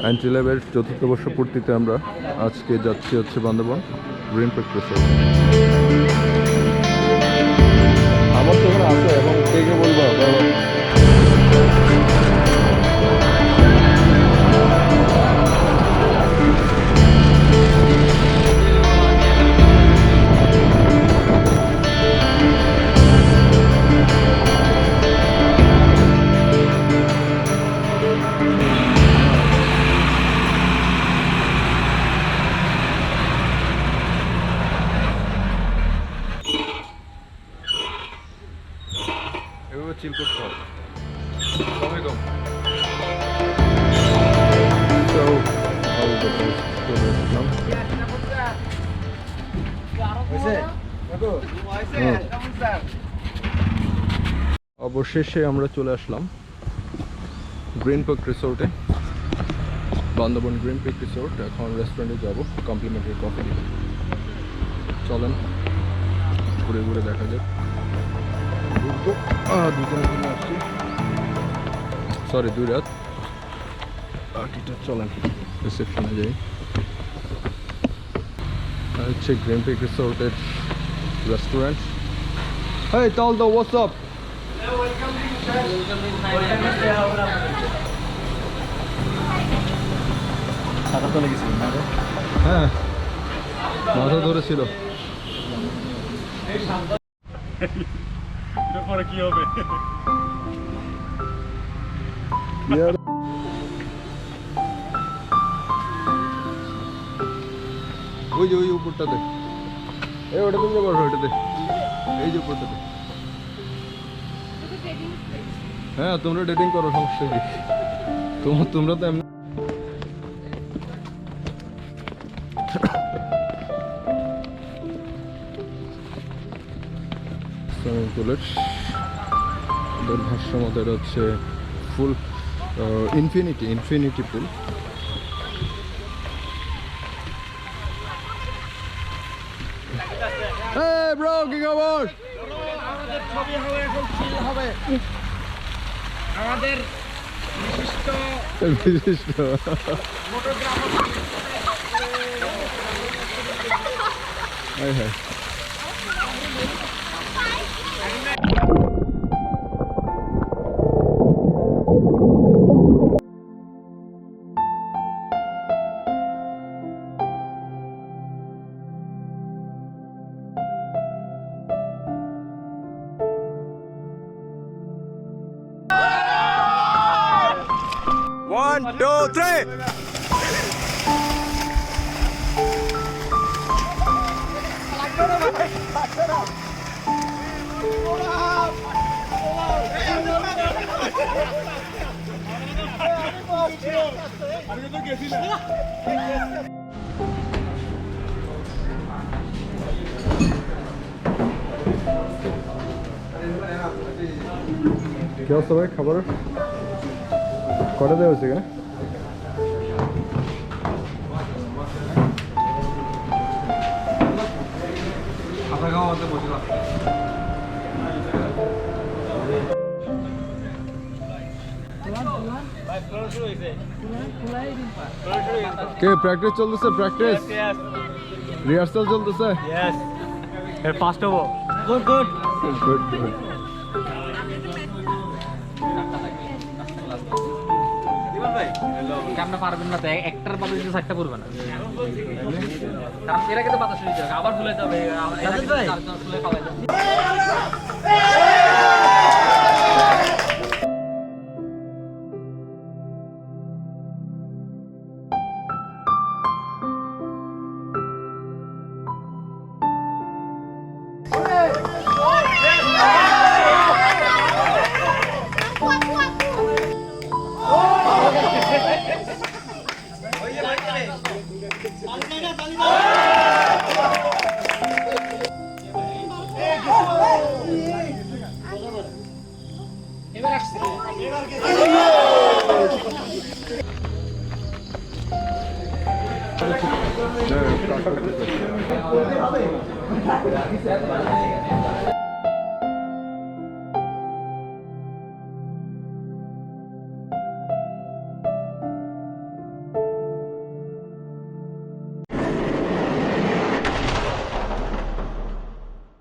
Entry level ৪র্থ বর্ষ পূর্তিতে আমরা আজকে যাচ্ছি হচ্ছে বান্দরবান গ্রিন পেক রিসোর্ট। আমার তো ওখানে আছে এবং কে বলবো চিল করতে হবে। অবশেষে আমরা চলে আসলাম গ্রিন পেক রিসোর্টে, বান্দরবান গ্রিন পেক রিসোর্ট। এখন রেস্টুরেন্টে যাব কমপ্লিমেন্টারি কফি দিতে। চলেন ঘুরে ঘুরে দেখা যাক। দুজনের জন্য আসছি, সরি 2 রাত। বাকিটা চলেন রিসেপশনে যাই। হচ্ছে গ্রিন পেক রিসোর্টের restaurant. Hey Taldo, what's up? হ্যাঁ মাথা ধরেছিল। পরে কি হবে? ওই যে ওই উপরটাতে, এই ওটা তুমি বসো, ওইটাতে, এই যে উপরটাতে। হ্যাঁ তোমরা ডেটিং করো, সমস্যা কি? তোমরা তো এমনি সুইমিং পুলের ওদের ভাষ্য মতো এটা হচ্ছে ফুল ইনফিনিটি পুল। Hey bro, কি খবর? আমাদের ছবি হবে, এখন চিল হবে। আমাদের বিশিষ্ট ফটোগ্রাফার। 1, 2, 3. কি অবস্থা ভাই, খাবার কটা দেওয়া হয়েছে? কে প্র্যাকটিস চলতেছে? প্র্যাকটিস রিহার্সাল চলতেছে? यस এর ফাস্ট হবো। Good good good good. কামনা পারবেন না তো, একটার পাতা দিতে সাতটা পড়বে না, কারণ এর আগে তো পাতা শুরু হবে, আবার ভুলে যাবে, ফুলে খাওয়া যাবে। Yeah,